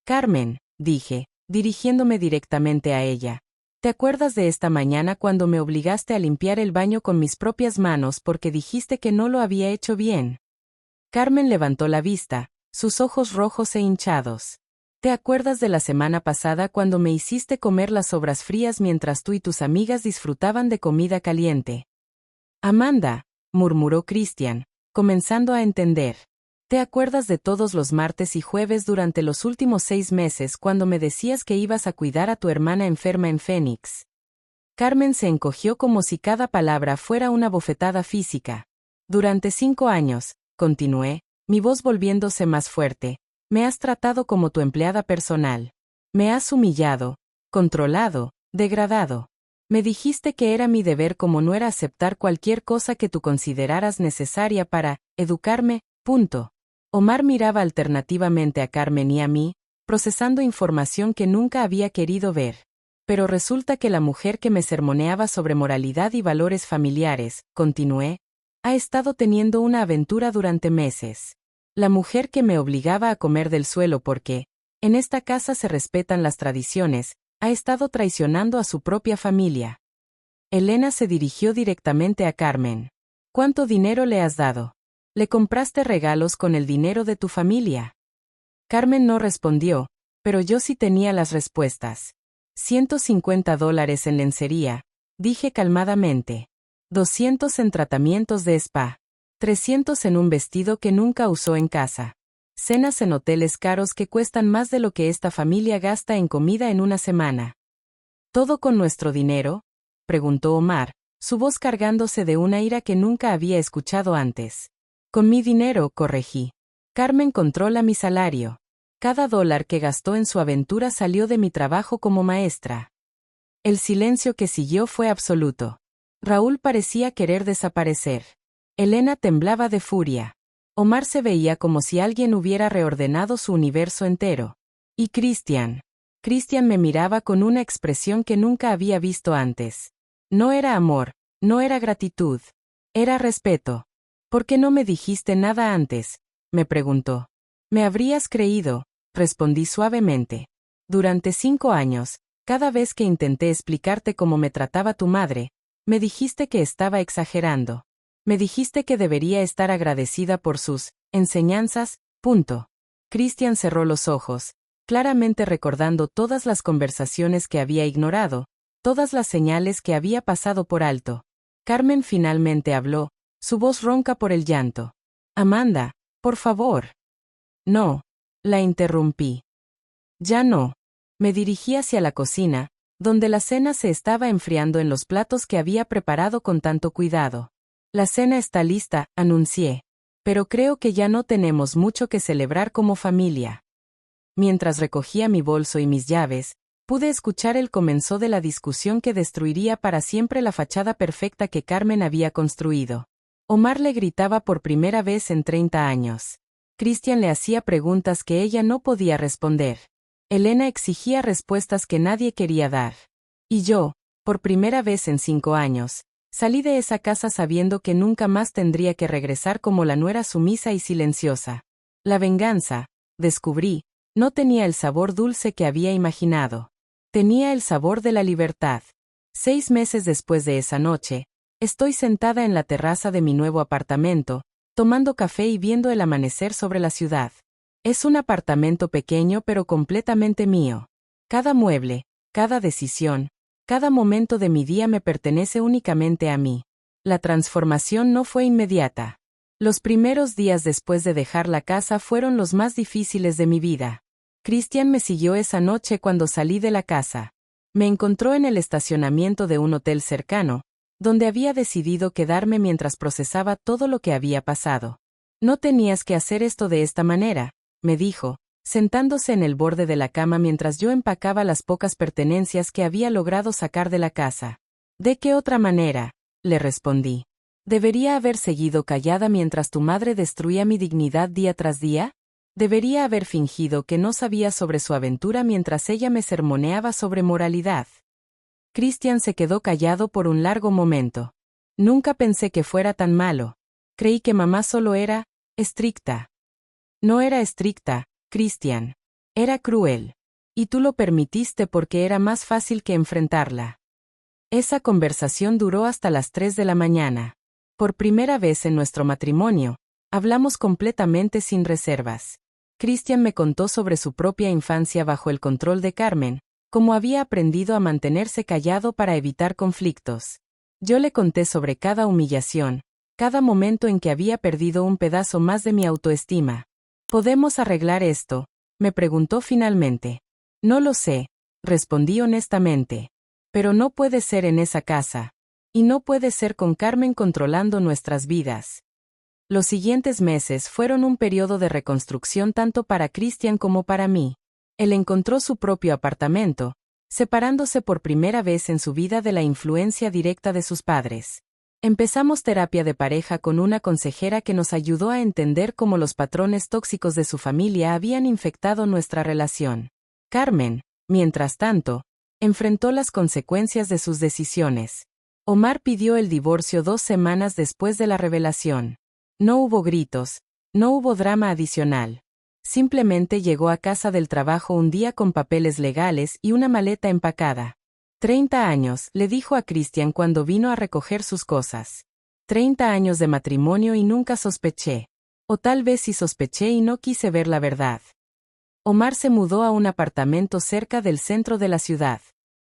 Carmen, dije, dirigiéndome directamente a ella. ¿Te acuerdas de esta mañana cuando me obligaste a limpiar el baño con mis propias manos porque dijiste que no lo había hecho bien? Carmen levantó la vista, sus ojos rojos e hinchados. ¿Te acuerdas de la semana pasada cuando me hiciste comer las sobras frías mientras tú y tus amigas disfrutaban de comida caliente? Amanda, murmuró Christian, comenzando a entender. ¿Te acuerdas de todos los martes y jueves durante los últimos 6 meses cuando me decías que ibas a cuidar a tu hermana enferma en Phoenix? Carmen se encogió como si cada palabra fuera una bofetada física. Durante 5 años, continué, mi voz volviéndose más fuerte, me has tratado como tu empleada personal. Me has humillado, controlado, degradado. Me dijiste que era mi deber como no era aceptar cualquier cosa que tú consideraras necesaria para educarme, punto. Omar miraba alternativamente a Carmen y a mí, procesando información que nunca había querido ver. Pero resulta que la mujer que me sermoneaba sobre moralidad y valores familiares, continué, ha estado teniendo una aventura durante meses. La mujer que me obligaba a comer del suelo porque, en esta casa se respetan las tradiciones, ha estado traicionando a su propia familia. Elena se dirigió directamente a Carmen. ¿Cuánto dinero le has dado? Le compraste regalos con el dinero de tu familia. Carmen no respondió, pero yo sí tenía las respuestas. $150 en lencería, dije calmadamente. 200 en tratamientos de spa. 300 en un vestido que nunca usó en casa. Cenas en hoteles caros que cuestan más de lo que esta familia gasta en comida en una semana. ¿Todo con nuestro dinero?, preguntó Omar, su voz cargándose de una ira que nunca había escuchado antes. Con mi dinero, corregí. Carmen controla mi salario. Cada dólar que gastó en su aventura salió de mi trabajo como maestra. El silencio que siguió fue absoluto. Raúl parecía querer desaparecer. Elena temblaba de furia. Omar se veía como si alguien hubiera reordenado su universo entero. Y Cristian. Cristian me miraba con una expresión que nunca había visto antes. No era amor, no era gratitud. Era respeto. ¿Por qué no me dijiste nada antes?, me preguntó. Me habrías creído, respondí suavemente. Durante 5 años, cada vez que intenté explicarte cómo me trataba tu madre, me dijiste que estaba exagerando. Me dijiste que debería estar agradecida por sus enseñanzas, punto. Cristian cerró los ojos, claramente recordando todas las conversaciones que había ignorado, todas las señales que había pasado por alto. Carmen finalmente habló, su voz ronca por el llanto. Amanda, por favor. No, la interrumpí. Ya no. Me dirigí hacia la cocina, donde la cena se estaba enfriando en los platos que había preparado con tanto cuidado. La cena está lista, anuncié. Pero creo que ya no tenemos mucho que celebrar como familia. Mientras recogía mi bolso y mis llaves, pude escuchar el comienzo de la discusión que destruiría para siempre la fachada perfecta que Carmen había construido. Omar le gritaba por primera vez en 30 años. Cristian le hacía preguntas que ella no podía responder. Elena exigía respuestas que nadie quería dar. Y yo, por primera vez en 5 años, salí de esa casa sabiendo que nunca más tendría que regresar como la nuera sumisa y silenciosa. La venganza, descubrí, no tenía el sabor dulce que había imaginado. Tenía el sabor de la libertad. 6 meses después de esa noche, estoy sentada en la terraza de mi nuevo apartamento, tomando café y viendo el amanecer sobre la ciudad. Es un apartamento pequeño pero completamente mío. Cada mueble, cada decisión, cada momento de mi día me pertenece únicamente a mí. La transformación no fue inmediata. Los primeros días después de dejar la casa fueron los más difíciles de mi vida. Cristian me siguió esa noche cuando salí de la casa. Me encontró en el estacionamiento de un hotel cercano, donde había decidido quedarme mientras procesaba todo lo que había pasado. No tenías que hacer esto de esta manera, me dijo, sentándose en el borde de la cama mientras yo empacaba las pocas pertenencias que había logrado sacar de la casa. ¿De qué otra manera?, le respondí. ¿Debería haber seguido callada mientras tu madre destruía mi dignidad día tras día? ¿Debería haber fingido que no sabía sobre su aventura mientras ella me sermoneaba sobre moralidad? Cristian se quedó callado por un largo momento. Nunca pensé que fuera tan malo. Creí que mamá solo era estricta. No era estricta, Cristian. Era cruel. Y tú lo permitiste porque era más fácil que enfrentarla. Esa conversación duró hasta las 3 de la mañana. Por primera vez en nuestro matrimonio, hablamos completamente sin reservas. Cristian me contó sobre su propia infancia bajo el control de Carmen, cómo había aprendido a mantenerse callado para evitar conflictos. Yo le conté sobre cada humillación, cada momento en que había perdido un pedazo más de mi autoestima. ¿Podemos arreglar esto?, me preguntó finalmente. No lo sé, respondí honestamente. Pero no puede ser en esa casa. Y no puede ser con Carmen controlando nuestras vidas. Los siguientes meses fueron un periodo de reconstrucción tanto para Cristian como para mí. Él encontró su propio apartamento, separándose por primera vez en su vida de la influencia directa de sus padres. Empezamos terapia de pareja con una consejera que nos ayudó a entender cómo los patrones tóxicos de su familia habían infectado nuestra relación. Carmen, mientras tanto, enfrentó las consecuencias de sus decisiones. Omar pidió el divorcio 2 semanas después de la revelación. No hubo gritos, no hubo drama adicional. Simplemente llegó a casa del trabajo un día con papeles legales y una maleta empacada. 30 años, le dijo a Cristian cuando vino a recoger sus cosas. 30 años de matrimonio y nunca sospeché. O tal vez sí sospeché y no quise ver la verdad. Omar se mudó a un apartamento cerca del centro de la ciudad.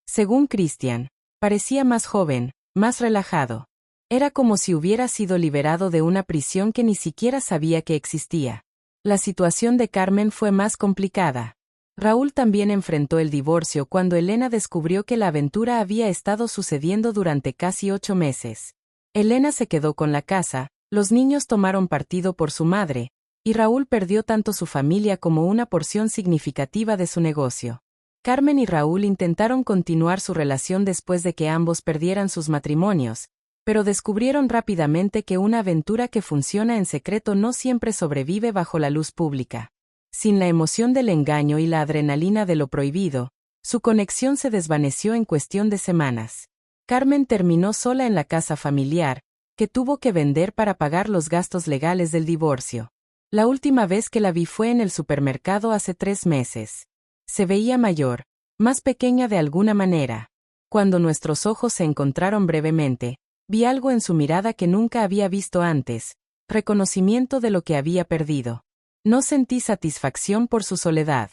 Según Christian, parecía más joven, más relajado. Era como si hubiera sido liberado de una prisión que ni siquiera sabía que existía. La situación de Carmen fue más complicada. Raúl también enfrentó el divorcio cuando Elena descubrió que la aventura había estado sucediendo durante casi 8 meses. Elena se quedó con la casa, los niños tomaron partido por su madre, y Raúl perdió tanto su familia como una porción significativa de su negocio. Carmen y Raúl intentaron continuar su relación después de que ambos perdieran sus matrimonios, pero descubrieron rápidamente que una aventura que funciona en secreto no siempre sobrevive bajo la luz pública. Sin la emoción del engaño y la adrenalina de lo prohibido, su conexión se desvaneció en cuestión de semanas. Carmen terminó sola en la casa familiar, que tuvo que vender para pagar los gastos legales del divorcio. La última vez que la vi fue en el supermercado hace 3 meses. Se veía mayor, más pequeña de alguna manera. Cuando nuestros ojos se encontraron brevemente, vi algo en su mirada que nunca había visto antes, reconocimiento de lo que había perdido. No sentí satisfacción por su soledad.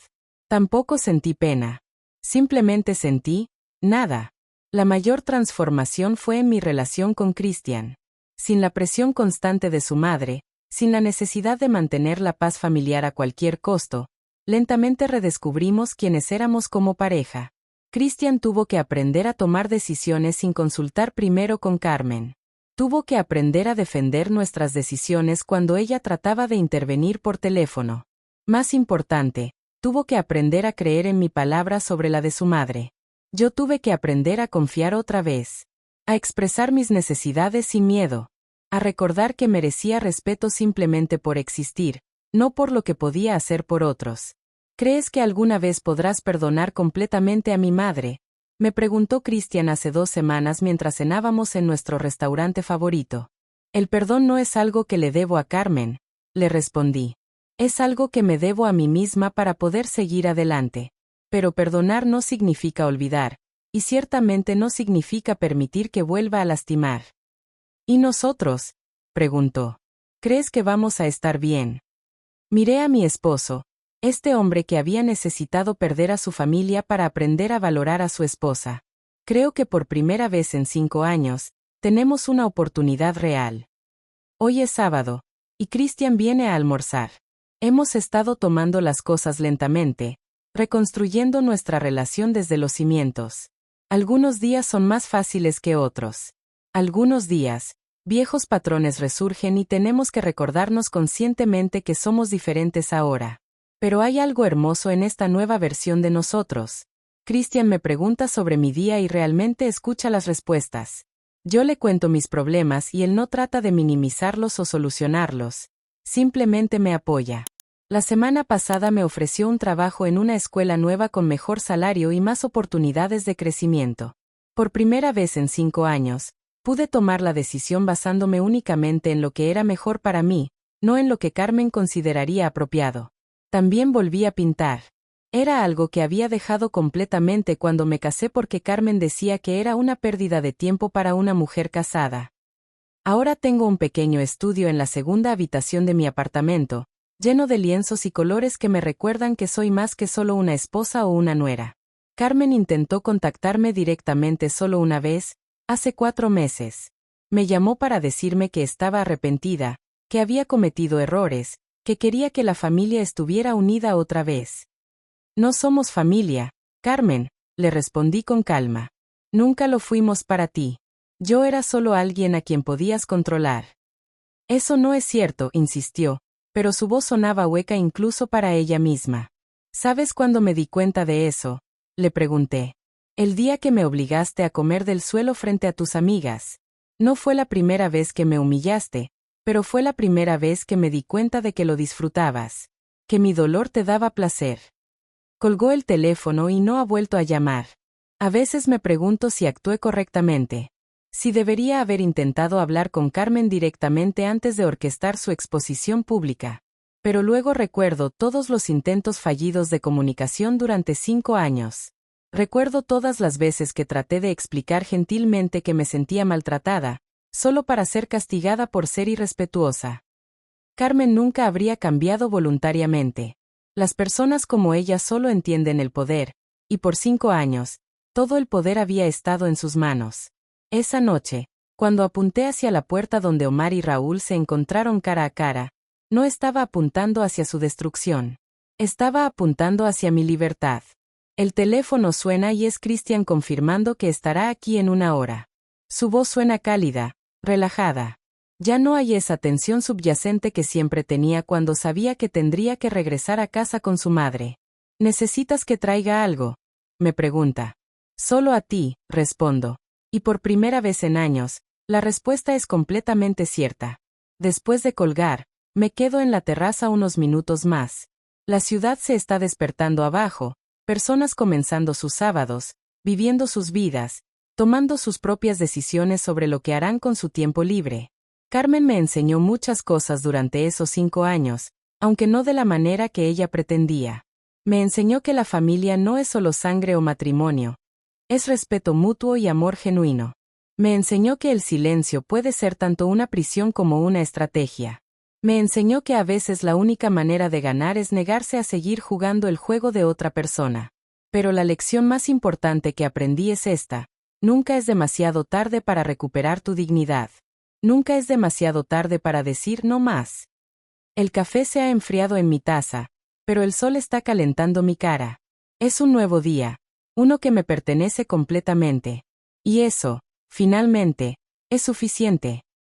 Tampoco sentí pena. Simplemente sentí, nada. La mayor transformación fue en mi relación con Christian. Sin la presión constante de su madre, sin la necesidad de mantener la paz familiar a cualquier costo, lentamente redescubrimos quiénes éramos como pareja. Christian tuvo que aprender a tomar decisiones sin consultar primero con Carmen. Tuvo que aprender a defender nuestras decisiones cuando ella trataba de intervenir por teléfono. Más importante, tuvo que aprender a creer en mi palabra sobre la de su madre. Yo tuve que aprender a confiar otra vez. A expresar mis necesidades sin miedo. A recordar que merecía respeto simplemente por existir, no por lo que podía hacer por otros. ¿Crees que alguna vez podrás perdonar completamente a mi madre?, me preguntó Christian hace 2 semanas mientras cenábamos en nuestro restaurante favorito. El perdón no es algo que le debo a Carmen, le respondí. Es algo que me debo a mí misma para poder seguir adelante. Pero perdonar no significa olvidar, y ciertamente no significa permitir que vuelva a lastimar. ¿Y nosotros?, preguntó. ¿Crees que vamos a estar bien? Miré a mi esposo, este hombre que había necesitado perder a su familia para aprender a valorar a su esposa. Creo que por primera vez en 5 años, tenemos una oportunidad real. Hoy es sábado, y Christian viene a almorzar. Hemos estado tomando las cosas lentamente, reconstruyendo nuestra relación desde los cimientos. Algunos días son más fáciles que otros. Algunos días, viejos patrones resurgen y tenemos que recordarnos conscientemente que somos diferentes ahora. Pero hay algo hermoso en esta nueva versión de nosotros. Christian me pregunta sobre mi día y realmente escucha las respuestas. Yo le cuento mis problemas y él no trata de minimizarlos o solucionarlos. Simplemente me apoya. La semana pasada me ofreció un trabajo en una escuela nueva con mejor salario y más oportunidades de crecimiento. Por primera vez en 5 años, pude tomar la decisión basándome únicamente en lo que era mejor para mí, no en lo que Carmen consideraría apropiado. También volví a pintar. Era algo que había dejado completamente cuando me casé porque Carmen decía que era una pérdida de tiempo para una mujer casada. Ahora tengo un pequeño estudio en la segunda habitación de mi apartamento, lleno de lienzos y colores que me recuerdan que soy más que solo una esposa o una nuera. Carmen intentó contactarme directamente solo una vez, hace 4 meses. Me llamó para decirme que estaba arrepentida, que había cometido errores, que quería que la familia estuviera unida otra vez. No somos familia, Carmen, le respondí con calma. Nunca lo fuimos para ti. Yo era solo alguien a quien podías controlar. Eso no es cierto, insistió, pero su voz sonaba hueca incluso para ella misma. ¿Sabes cuándo me di cuenta de eso?, le pregunté. El día que me obligaste a comer del suelo frente a tus amigas. No fue la primera vez que me humillaste, pero fue la primera vez que me di cuenta de que lo disfrutabas, que mi dolor te daba placer. Colgó el teléfono y no ha vuelto a llamar. A veces me pregunto si actué correctamente, si debería haber intentado hablar con Carmen directamente antes de orquestar su exposición pública. Pero luego recuerdo todos los intentos fallidos de comunicación durante 5 años. Recuerdo todas las veces que traté de explicar gentilmente que me sentía maltratada, solo para ser castigada por ser irrespetuosa. Carmen nunca habría cambiado voluntariamente. Las personas como ella solo entienden el poder, y por 5 años, todo el poder había estado en sus manos. Esa noche, cuando apunté hacia la puerta donde Omar y Raúl se encontraron cara a cara, no estaba apuntando hacia su destrucción. Estaba apuntando hacia mi libertad. El teléfono suena y es Cristian confirmando que estará aquí en 1 hora. Su voz suena cálida, relajada. Ya no hay esa tensión subyacente que siempre tenía cuando sabía que tendría que regresar a casa con su madre. ¿Necesitas que traiga algo?, me pregunta. Solo a ti, respondo. Y por primera vez en años, la respuesta es completamente cierta. Después de colgar, me quedo en la terraza unos minutos más. La ciudad se está despertando abajo, personas comenzando sus sábados, viviendo sus vidas, tomando sus propias decisiones sobre lo que harán con su tiempo libre. Carmen me enseñó muchas cosas durante esos 5 años, aunque no de la manera que ella pretendía. Me enseñó que la familia no es solo sangre o matrimonio. Es respeto mutuo y amor genuino. Me enseñó que el silencio puede ser tanto una prisión como una estrategia. Me enseñó que a veces la única manera de ganar es negarse a seguir jugando el juego de otra persona. Pero la lección más importante que aprendí es esta: nunca es demasiado tarde para recuperar tu dignidad. Nunca es demasiado tarde para decir no más. El café se ha enfriado en mi taza, pero el sol está calentando mi cara. Es un nuevo día, uno que me pertenece completamente. Y eso, finalmente, es suficiente.